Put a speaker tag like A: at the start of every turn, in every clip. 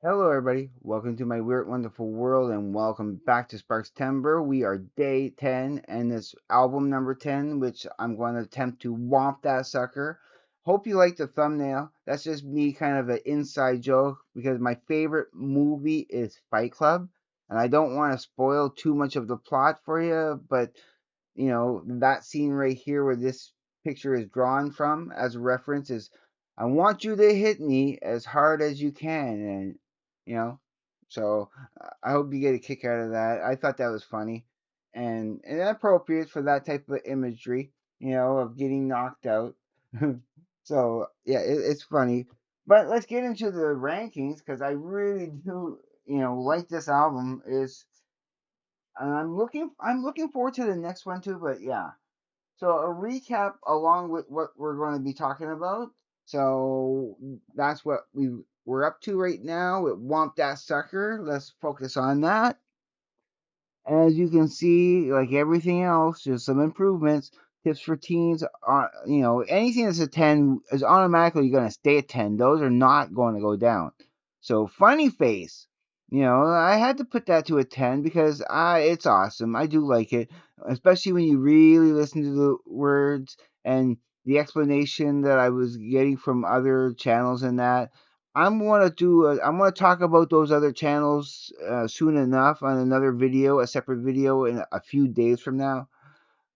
A: Hello, everybody. Welcome to my weird, wonderful world, and welcome back to Sparkstember. We are day 10, and it's album number 10, which I'm going to attempt to whomp that sucker. Hope you like the thumbnail. That's just me, kind of an inside joke, because my favorite movie is Fight Club, and I don't want to spoil too much of the plot for you, but that scene right here where this picture is drawn from as a reference is I want you to hit me as hard as you can. And, you know, so I hope you get a kick out of that. I thought that was funny and appropriate for that type of imagery, of getting knocked out. So, yeah, it's funny. But let's get into the rankings because I really do, like this album. Is and I'm looking forward to the next one too, but yeah. So a recap along with what we're going to be talking about. So that's what we're up to right now with Whomp That Sucker. Let's focus on that. As you can see, like everything else, just some improvements. Tips for teens are, anything that's a 10 is automatically going to stay at 10. Those are not going to go down. So, Funny Face, I had to put that to a 10 because it's awesome. I do like it, especially when you really listen to the words and the explanation that I was getting from other channels and that. I'm gonna talk about those other channels soon enough on another video, a separate video in a few days from now.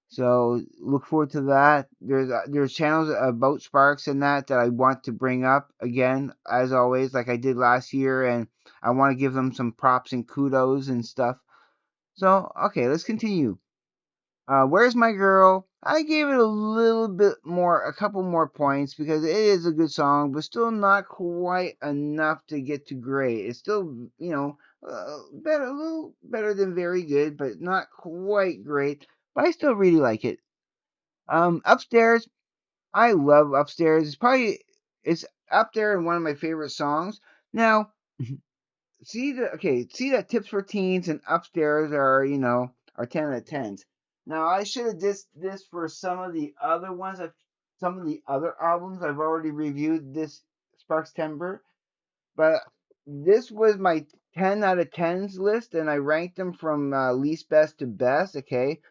A: So look forward to that. There's channels about Sparks and that I want to bring up again, as always, like I did last year, and I want to give them some props and kudos and stuff. So okay, let's continue. Where's My Girl? I gave it a little bit more, a couple more points because it is a good song, but still not quite enough to get to great. It's still, better, a little better than very good, but not quite great. But I still really like it. Upstairs, I love Upstairs. It's up there in one of my favorite songs. Now, see that tips for teens and upstairs are 10 out of 10s. Now I should have this for some of the other ones. Some of the other albums I've already reviewed this Sparkstember, but this was my 10 out of 10s list, and I ranked them from least best to best. Okay,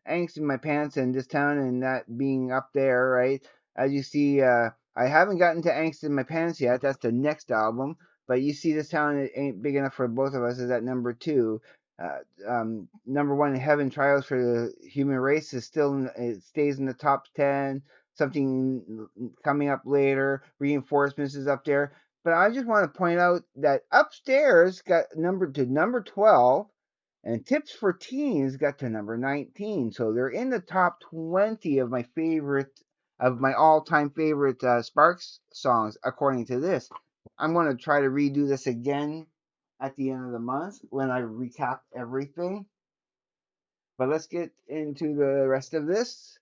A: angst in my pants and this town and that being up there, right? As you see, I haven't gotten to angst in my pants yet. That's the next album. But you see, this town it ain't big enough for both of us. Is at number two. Number one in heaven, trials for the human race is still it stays in the top 10. Something coming up later. Reinforcements is up there. But I just want to point out that upstairs got number 12 and Tips for Teens got to number 19. So they're in the top 20 of my all-time favorite Sparks songs, according to this. I'm going to try to redo this again at the end of the month when I recap everything. But let's get into the rest of this.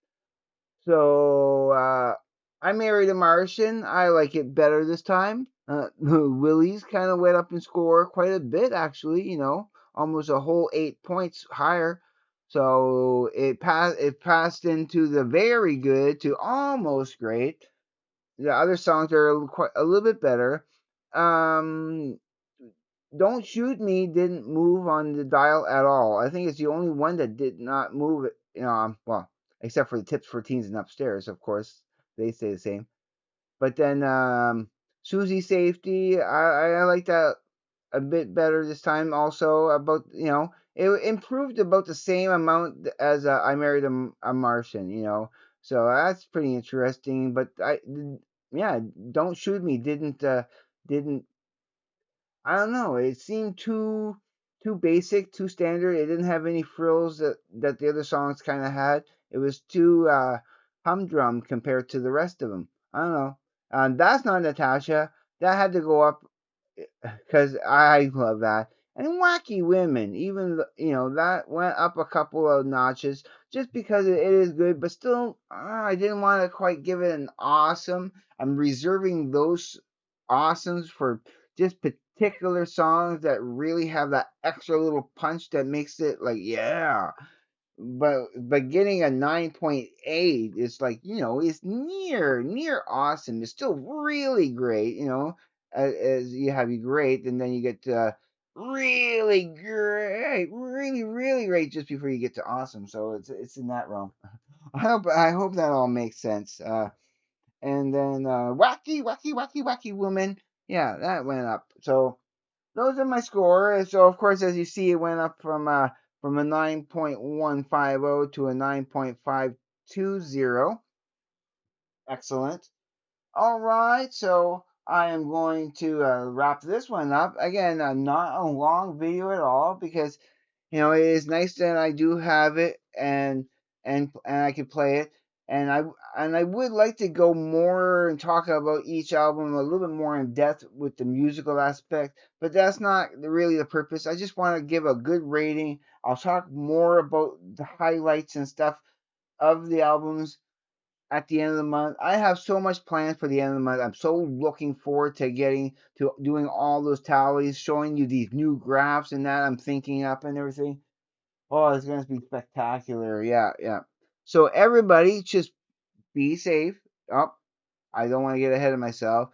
A: So, I Married a Martian. I like it better this time. Willie's kind of went up in score quite a bit, actually, almost a whole 8 points higher. So it passed into the very good to almost great. The other songs are quite a little bit better. Um, Don't Shoot Me didn't move on the dial at all. I think it's the only one that did not move it, well, except for the Tips for Teens and Upstairs, of course. They stay the same. But then Susie Safety, I like that a bit better this time also. About, it improved about the same amount as I Married a Martian, So that's pretty interesting. But yeah, Don't Shoot Me didn't I don't know. It seemed too basic, too standard. It didn't have any frills that the other songs kind of had. It was too humdrum compared to the rest of them. I don't know. That's Not Natasha. That had to go up because I love that. And Wacky Women, even that went up a couple of notches just because it is good, but still, I didn't want to quite give it an awesome. I'm reserving those awesomes for just particular songs that really have that extra little punch that makes it like, yeah. But getting a 9.8 is like, it's near awesome. It's still really great. as you have you great, and then you get to really great, really really great just before you get to awesome. So it's in that realm. I hope that all makes sense. And then wacky wacky wacky wacky woman. Yeah, that went up. So those are my scores. So of course, as you see, it went up from a 9.150 to a 9.520. Excellent. All right, so I am going to wrap this one up. Again, not a long video at all because it is nice that I do have it and I can play it. And I would like to go more and talk about each album a little bit more in depth with the musical aspect, but that's not really the purpose. I just want to give a good rating. I'll talk more about the highlights and stuff of the albums at the end of the month. I have so much planned for the end of the month. I'm so looking forward to getting to doing all those tallies, showing you these new graphs and that I'm thinking up and everything. Oh, it's going to be spectacular. Yeah, yeah. So everybody just be safe. Oh, I don't want to get ahead of myself.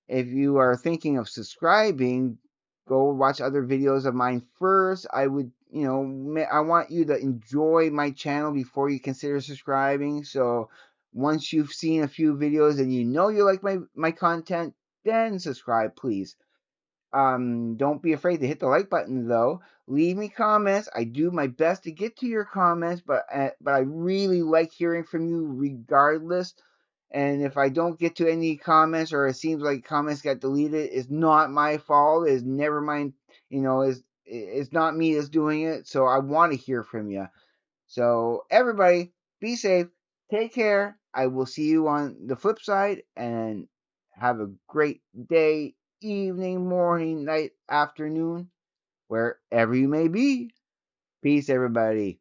A: If you are thinking of subscribing, go watch other videos of mine first. I would, I want you to enjoy my channel before you consider subscribing. So once you've seen a few videos and you know you like my content, then subscribe, please. Don't be afraid to hit the like button though. Leave me comments. I do my best to get to your comments, but I really like hearing from you regardless. And if I don't get to any comments or it seems like comments got deleted, it's not my fault. It's never mind. It's not me that's doing it. So I want to hear from you. So everybody, be safe. Take care. I will see you on the flip side and have a great day, evening, morning, night, afternoon, wherever you may be. Peace, everybody.